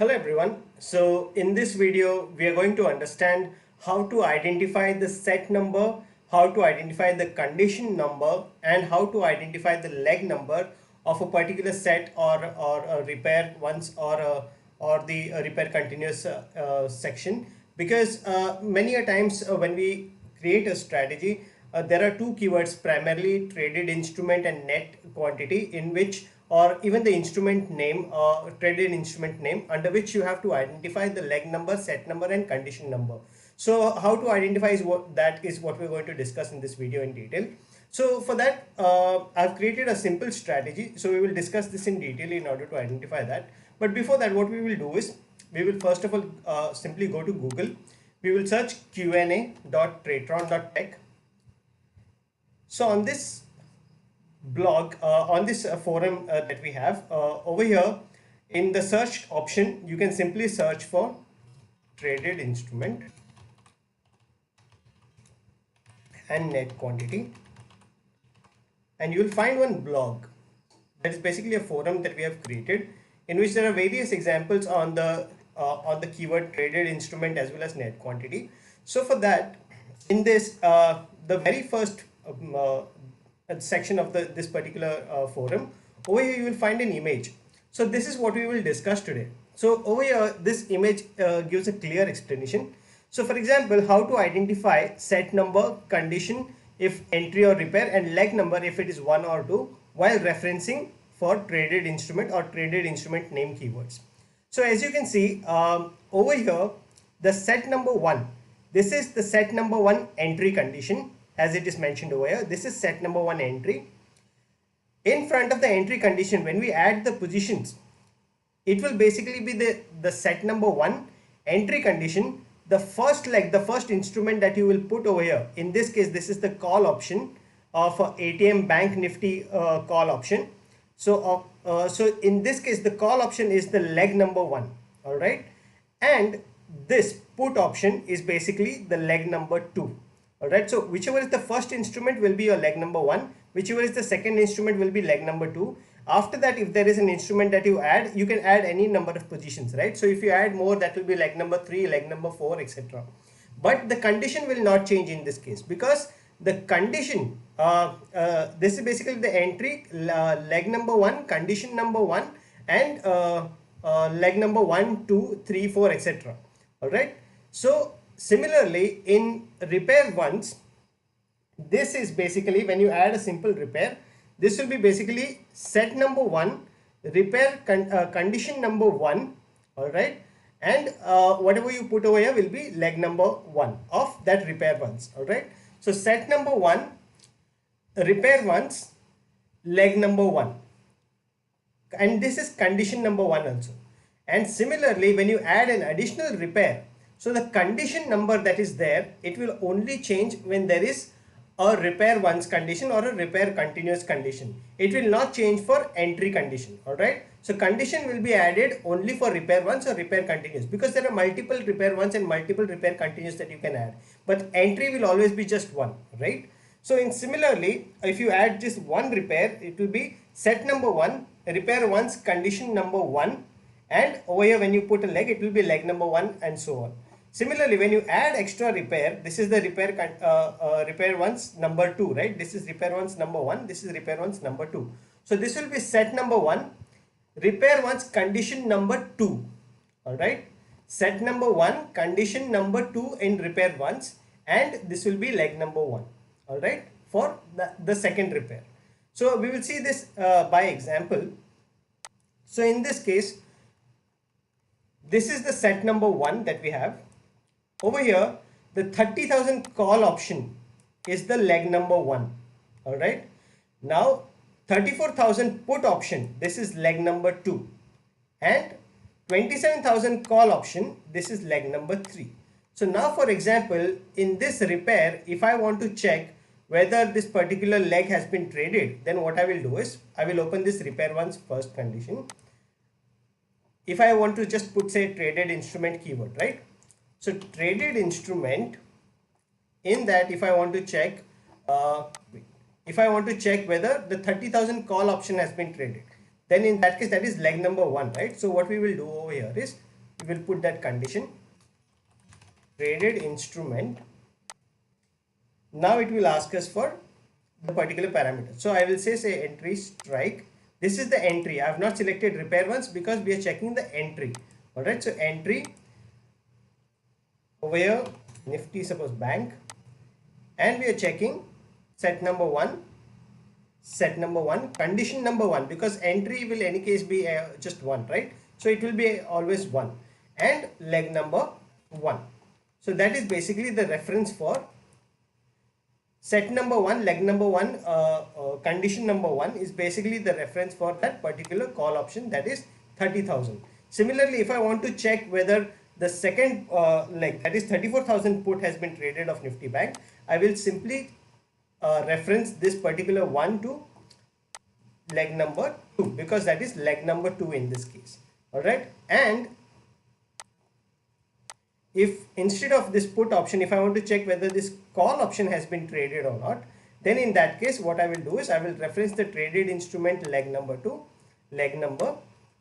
Hello everyone. So in this video we are going to understand how to identify the set number, how to identify the condition number, and how to identify the leg number of a particular set or a repair once or the repair continuous section. Because many a times when we create a strategy, there are two keywords, primarily traded instrument and net quantity, in which or even the instrument name, traded instrument name, under which you have to identify the leg number, set number, and condition number. So how to identify is what we're going to discuss in this video in detail. So for that, I've created a simple strategy. So we will discuss this in detail in order to identify that. But before that, what we will do is we will first of all simply go to Google. We will search Q&A.Tradetron.tech. So on this blog, on this forum that we have over here, in the search option you can simply search for traded instrument and net quantity, and you will find one blog that is basically a forum that we have created, in which there are various examples on the keyword traded instrument as well as net quantity. So for that, in this the very first section of this particular forum, over here you will find an image. So this is what we will discuss today. So over here, this image gives a clear explanation. So for example, how to identify set number, condition if entry or repair, and leg number if it is 1 or 2, while referencing for traded instrument or traded instrument name keywords. So as you can see over here, the set number 1, this is the set number 1 entry condition. As it is mentioned over here, this is set number 1 entry. In front of the entry condition, when we add the positions, it will basically be the set number 1 entry condition. The first leg, the first instrument that you will put over here, in this case this is the call option of ATM Bank Nifty call option. So so in this case the call option is the leg number 1, all right, and this put option is basically the leg number 2. Alright, so whichever is the first instrument will be your leg number 1, whichever is the second instrument will be leg number 2. After that, if there is an instrument that you add, you can add any number of positions, right? So if you add more, that will be leg number 3, leg number 4, etc. But the condition will not change in this case, because the condition, this is basically the entry, leg number 1, condition number 1, and leg number 1, 2, 3, 4, etc. Alright, so similarly, in repair ones, this is basically when you add a simple repair, this will be basically set number 1, repair condition number 1, all right, and whatever you put over here will be leg number 1 of that repair ones, all right. So set number 1, repair ones, leg number 1, and this is condition number 1 also. And similarly, when you add an additional repair, so the condition number that is there, it will only change when there is a repair once condition or a repair continuous condition. It will not change for entry condition, alright. So condition will be added only for repair once or repair continuous, because there are multiple repair once and multiple repair continuous that you can add. But entry will always be just one, right? So in similarly, if you add just one repair, it will be set number 1, repair once, condition number 1, and over here when you put a leg, it will be leg number 1, and so on. Similarly, when you add extra repair, this is the repair ones number 2, right? This is repair ones number 1, this is repair ones number 2. So this will be set number 1, repair ones condition number 2, all right? Set number 1, condition number 2 in repair ones, and this will be leg number 1, all right, for the second repair. So we will see this by example. So in this case, this is the set number 1 that we have. Over here, the 30,000 call option is the leg number 1, all right. Now 34,000 put option, this is leg number 2, and 27,000 call option, this is leg number 3. So now for example, in this repair, if I want to check whether this particular leg has been traded, then what I will do is I will open this repair one's first condition. If I want to just put, say, traded instrument keyword, right? So traded instrument, in that if I want to check whether the 30,000 call option has been traded, then in that case that is leg number 1, right? So what we will do over here is we will put that condition, traded instrument. Now it will ask us for the particular parameter. So I will say entry strike. This is the entry. I have not selected repair once because we are checking the entry. Alright, so entry over here, Nifty suppose bank, and we are checking set number one, condition number one, because entry will any case be just one, right? So it will be always one, and leg number one. So that is basically the reference for set number one, leg number one, condition number one is basically the reference for that particular call option, that is 30,000. Similarly, if I want to check whether the second leg, that is 34,000 put has been traded of Nifty Bank, I will simply reference this particular one to leg number 2, because that is leg number 2 in this case. All right, and if instead of this put option, if I want to check whether this call option has been traded or not, then in that case what I will do is I will reference the traded instrument leg number 2, leg number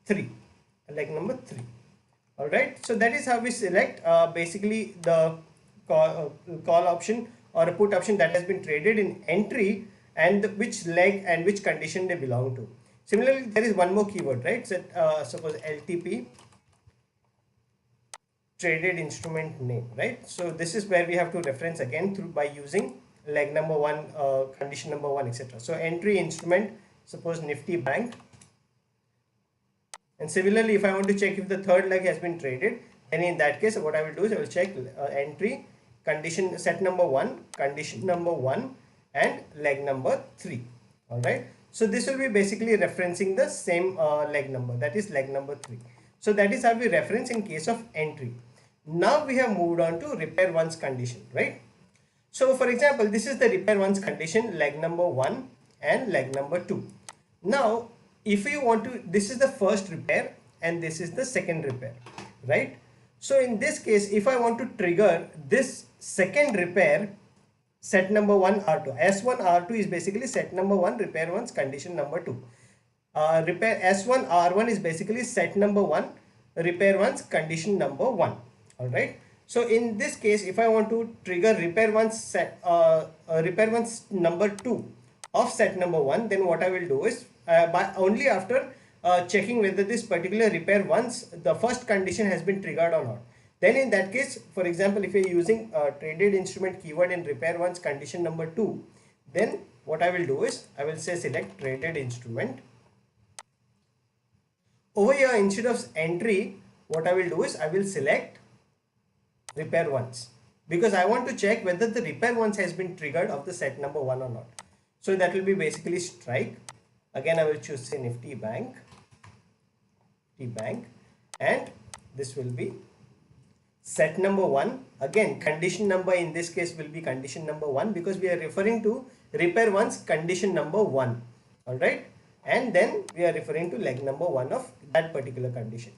3. All right, so that is how we select basically the call option or a put option that has been traded in entry, and which leg and which condition they belong to. Similarly, there is one more keyword, right? So suppose LTP, traded instrument name, right? So this is where we have to reference again through by using leg number one, condition number one, etc. So entry instrument, suppose Nifty Bank. And similarly, if I want to check if the third leg has been traded, then in that case what I will do is I will check entry, condition, set number one, condition number one, and leg number 3. All right, so this will be basically referencing the same leg number, that is leg number 3. So that is how we reference in case of entry. Now we have moved on to repair once condition, right? So for example, this is the repair once condition, leg number 1 and leg number 2. Now if you want to, this is the first repair and this is the second repair, right? So in this case, if I want to trigger this second repair, set number 1 R2, S1 R2 is basically set number 1, repair once, condition number 2. Repair S1 R1 is basically set number 1, repair once, condition number 1. All right, so in this case, if I want to trigger repair once set repair once number 2 of set number 1, then what I will do is by only after checking whether this particular repair once the first condition has been triggered or not. Then in that case, for example, if you are using traded instrument keyword in repair once condition number 2, then what I will do is I will say select traded instrument. Over here, instead of entry, what I will do is I will select repair once, because I want to check whether the repair once has been triggered of the set number 1 or not. So that will be basically strike. Again, I will choose say Nifty Bank, and this will be set number 1. Again, condition number in this case will be condition number 1, because we are referring to repair once condition number 1. All right, and then we are referring to leg number 1 of that particular condition,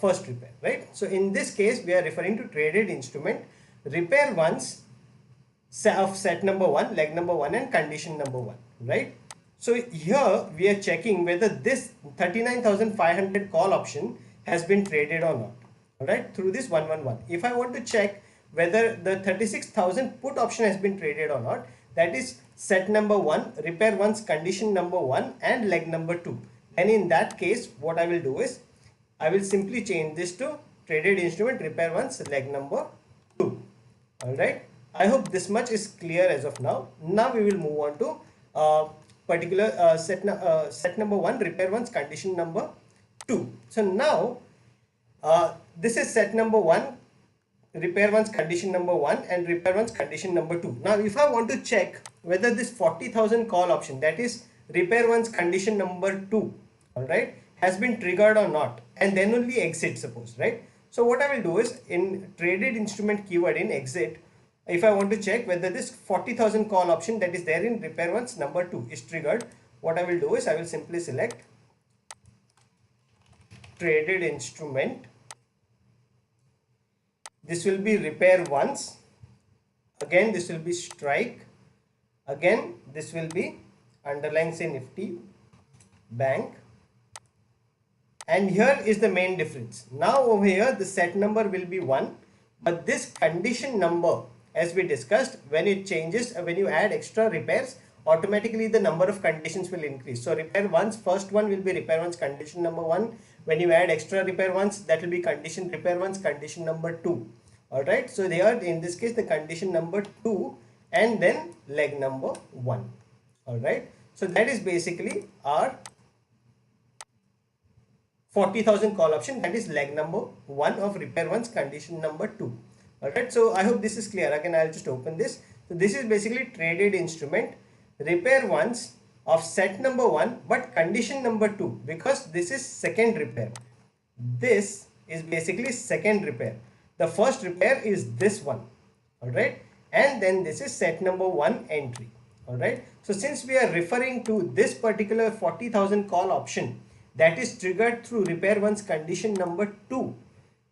first repair, right? So in this case, we are referring to traded instrument repair once of set number 1, leg number 1, and condition number 1, right? So here we are checking whether this 39,500 call option has been traded or not. All right, through this 111. If I want to check whether the 36,000 put option has been traded or not, that is set number 1, repair once, condition number 1, and leg number 2. And in that case, what I will do is I will simply change this to traded instrument repair once, leg number 2. All right, I hope this much is clear as of now. Now we will move on to particular set number 1, repair once, condition number 2. So now this is set number 1, repair once, condition number 1, and repair once, condition number 2. Now if I want to check whether this 40,000 call option, that is repair once, condition number 2, all right, has been triggered or not, and then only exit, suppose, right? So what I will do is in traded instrument keyword in exit, if I want to check whether this 40,000 call option that is there in repair once number 2 is triggered, what I will do is I will simply select traded instrument. This will be repair once, again this will be strike, again this will be underline say Nifty Bank, And here is the main difference. Now over here the set number will be 1, but this condition number, as we discussed, when it changes, when you add extra repairs, automatically the number of conditions will increase. So repair ones, first one will be repair ones condition number 1. When you add extra repair ones, that will be condition repair ones condition number 2. Alright, so they are in this case the condition number 2 and then leg number 1. Alright, so that is basically our 40,000 call option, that is leg number 1 of repair one's condition number 2. Alright, so I hope this is clear. Again, I'll just open this. So this is basically traded instrument repair ones of set number 1 but condition number 2, because this is second repair. This is basically second repair. The first repair is this one. Alright, and then this is set number 1 entry. Alright, so since we are referring to this particular 40,000 call option that is triggered through repair one's condition number 2,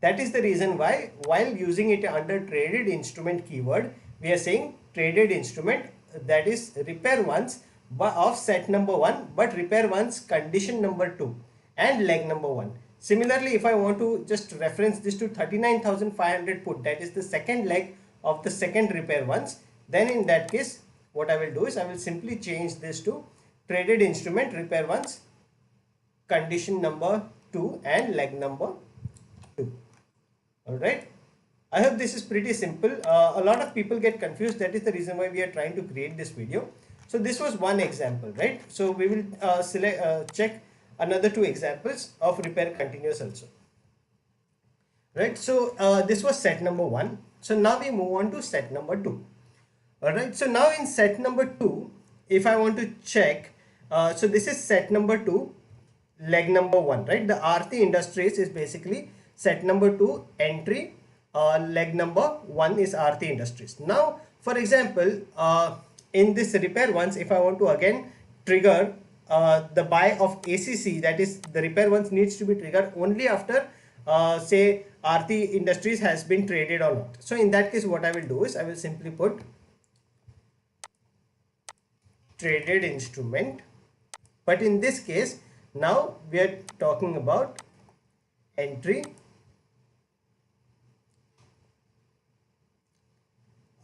that is the reason why while using it under traded instrument keyword, we are saying traded instrument, that is repair one's of set number 1 but repair one's condition number 2 and leg number 1. Similarly, if I want to just reference this to 39,500 put, that is the second leg of the second repair ones, then in that case what I will do is I will simply change this to traded instrument repair one's condition number 2 and leg number 2. Alright, I hope this is pretty simple. A lot of people get confused. That is the reason why we are trying to create this video. So this was one example, right? So we will check another 2 examples of repair continuous also. Right, so this was set number 1. So now we move on to set number 2. Alright, so now in set number 2, if I want to check, so this is set number 2, leg number 1, right? The Aarti Industries is basically set number 2 entry, leg number 1 is Aarti Industries. Now, for example, in this repair ones, if I want to again trigger the buy of ACC, that is the repair ones needs to be triggered only after say Aarti Industries has been traded or not. So in that case, what I will do is I will simply put traded instrument, but in this case now we are talking about entry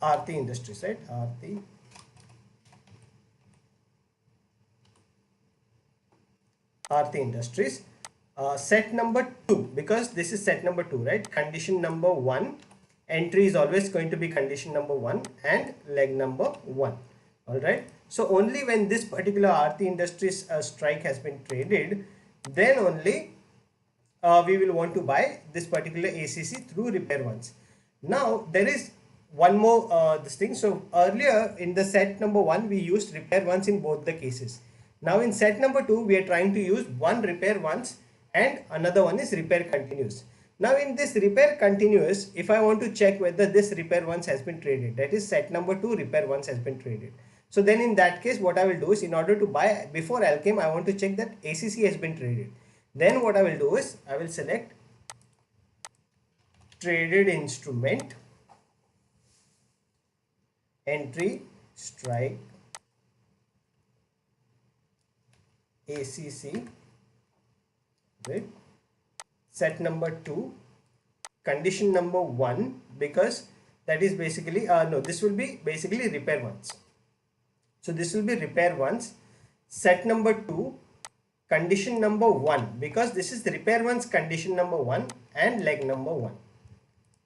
Aarti Industries, right? Aarti Industries, set number 2, because this is set number 2, right? Condition number 1, entry is always going to be condition number 1 and leg number 1. Alright, so only when this particular Aarti Industries strike has been traded, then only we will want to buy this particular ACC through repair ones. Now there is one more this thing. So earlier in the set number 1 we used repair ones in both the cases. Now in set number 2 we are trying to use one repair ones and another one is repair continuous. Now in this repair continuous, if I want to check whether this repair ones has been traded, that is set number 2 repair ones has been traded. So then in that case what I will do is, in order to buy before Alchem, I want to check that ACC has been traded. Then what I will do is I will select traded instrument entry strike ACC, right? Set number 2 condition number 1, because that is basically no, this will be basically repair ones. So this will be repair ones, set number 2 condition number 1, because this is the repair ones condition number 1 and leg number 1.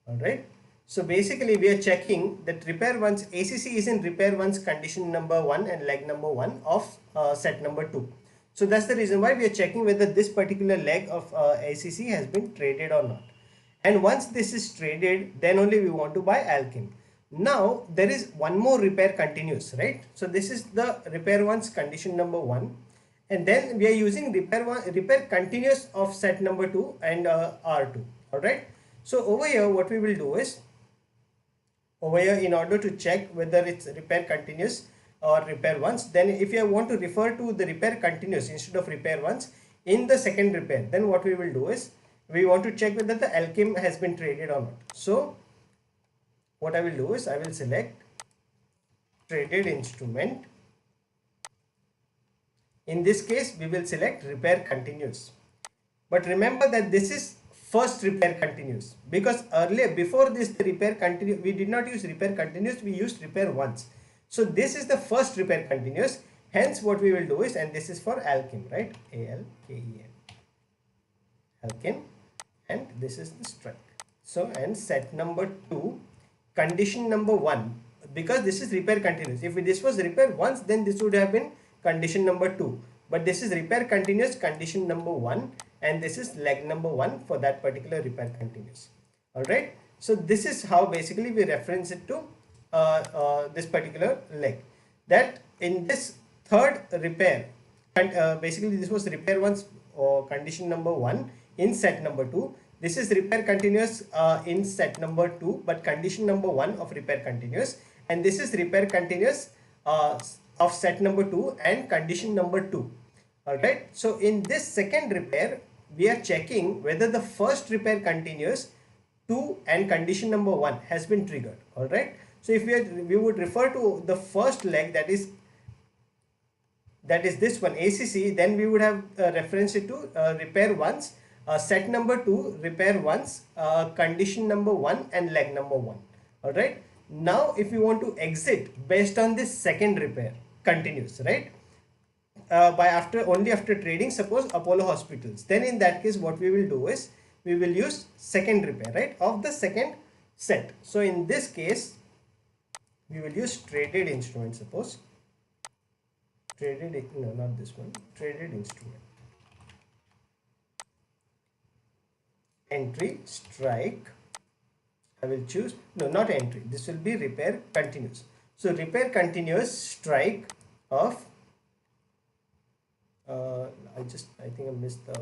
Alright, so basically we are checking that repair ones ACC is in repair ones condition number 1 and leg number 1 of set number 2. So that's the reason why we are checking whether this particular leg of ACC has been traded or not. And once this is traded, then only we want to buy Alchem. Now there is one more repair continuous, right? So this is the repair ones condition number 1, and then we are using repair continuous of set number 2 and R2. All right. So over here what we will do is, over here in order to check whether it's repair continuous or repair ones, then if you want to refer to the repair continuous instead of repair ones in the second repair, then what we will do is we want to check whether the Alchem has been traded or not. So what I will do is I will select traded instrument. In this case we will select repair continuous. But remember that this is first repair continuous, because earlier, before this, the repair continuous, we did not use repair continuous, we used repair once. So this is the first repair continuous. Hence what we will do is, and this is for alkene, right? ALKEN, alkene, and this is the strike. So, and set number 2, condition number 1, because this is repair continuous. If this was repair once, then this would have been condition number 2. But this is repair continuous, condition number 1, and this is leg number 1 for that particular repair continuous. Alright. So this is how basically we reference it to this particular leg. That in this third repair, and basically this was repair once, or condition number 1 in set number 2. This is repair continuous in set number 2, but condition number 1 of repair continuous, and this is repair continuous of set number 2 and condition number 2. Alright, so in this second repair, we are checking whether the first repair continuous 2 and condition number 1 has been triggered. Alright, so if we would refer to the first leg, that is this one, ACC, then we would have reference it to repair once, set number 2, repair once, condition number 1 and leg number 1. Alright, now if you want to exit based on this second repair continuous, right, only after trading, suppose Apollo Hospitals, then in that case what we will do is we will use second repair, right, of the second set. So in this case we will use traded instrument, suppose traded, no, not this one, traded instrument, entry, strike, I will choose, no, not entry, this will be repair continuous. So repair continuous strike of I think I missed the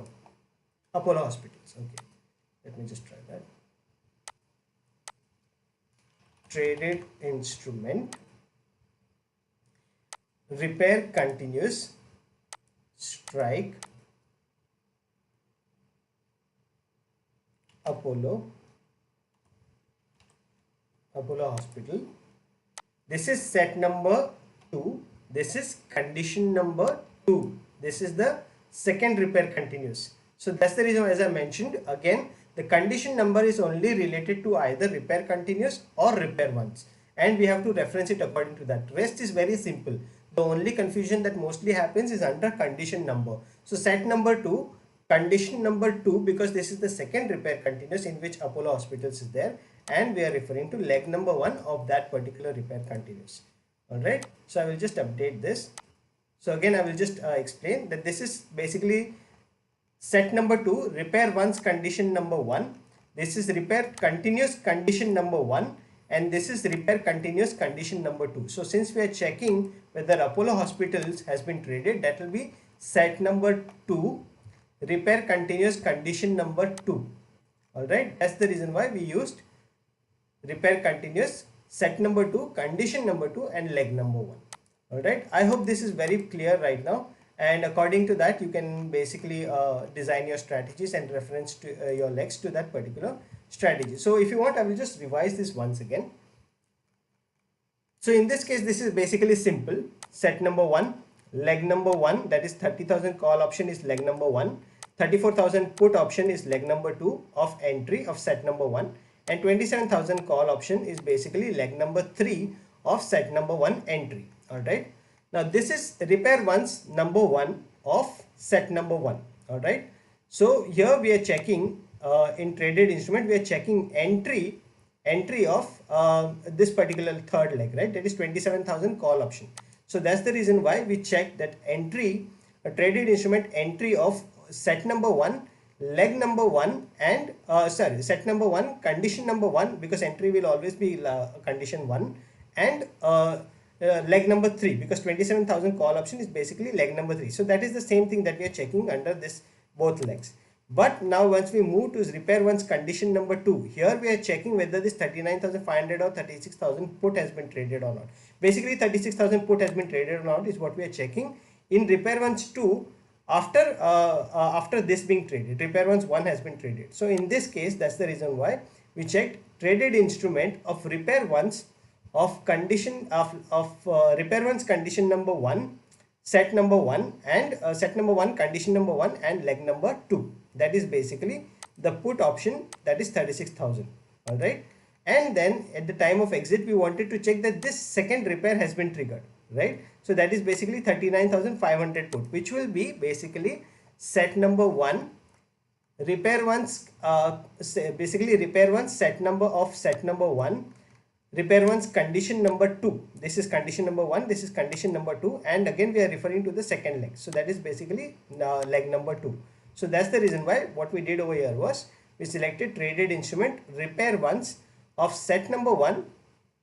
Apollo Hospitals. Okay, let me just try that. Traded instrument, repair continuous, strike, Apollo Hospital. This is set number 2. This is condition number 2. This is the second repair continuous. So that's the reason, as I mentioned, again the condition number is only related to either repair continuous or repair once, and we have to reference it according to that. Rest is very simple. The only confusion that mostly happens is under condition number. So set number 2, condition number 2, because this is the second repair continuous in which Apollo Hospitals is there, and we are referring to leg number 1 of that particular repair continuous. Alright, so I will just update this. So again I will just explain that this is basically set number 2, repair once condition number 1. This is repair continuous condition number 1, and this is repair continuous condition number 2. So since we are checking whether Apollo Hospitals has been traded, that will be set number 2, repair continuous condition number 2. Alright, that's the reason why we used repair continuous, set number 2, condition number 2 and leg number 1. Alright, I hope this is very clear right now, and according to that you can basically design your strategies and reference to your legs to that particular strategy. So if you want, I will just revise this once again. So in this case this is basically simple. Set number 1, leg number 1, that is 30,000 call option is leg number 1, 34,000 put option is leg number 2 of entry of set number 1, and 27,000 call option is basically leg number 3 of set number 1 entry. Alright, now this is repair once number 1 of set number 1. Alright, so here we are checking in traded instrument, we are checking entry of this particular third leg, right, that is 27,000 call option. So that's the reason why we check that entry, traded instrument entry of set number 1, leg number 1 and set number 1, condition number 1, because entry will always be condition 1, and leg number 3, because 27,000 call option is basically leg number 3. So that is the same thing that we are checking under this both legs. But now once we move to repair once condition number 2, here we are checking whether this 39,500 or 36,000 put has been traded or not. Basically 36,000 put has been traded or not is what we are checking in repair once 2 after this being traded. Repair once 1 has been traded. So in this case, that's the reason why we checked traded instrument of repair once of condition of repair once condition number 1, set number 1 and set number 1, condition number 1 and leg number 2. that is basically the put option, that is 36,000. All right. And then at the time of exit, we wanted to check that this second repair has been triggered, right? So that is basically 39,500 put, which will be basically set number 1, repair once, basically repair once set number of set number 1, repair once condition number 2. This is condition number 1, this is condition number 2, and again we are referring to the second leg. So that is basically leg number 2. So that's the reason why what we did over here was we selected traded instrument repair once of set number 1,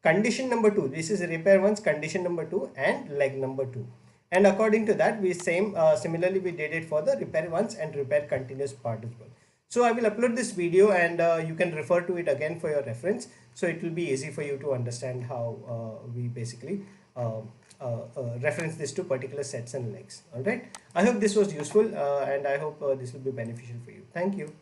condition number 2. This is repair once condition number 2 and leg number 2. And according to that, we similarly we did it for the repair once and repair continuous part as well. So I will upload this video, and you can refer to it again for your reference. So it will be easy for you to understand how we basically reference this to particular sets and legs. All right. I hope this was useful, and I hope this will be beneficial for you. Thank you.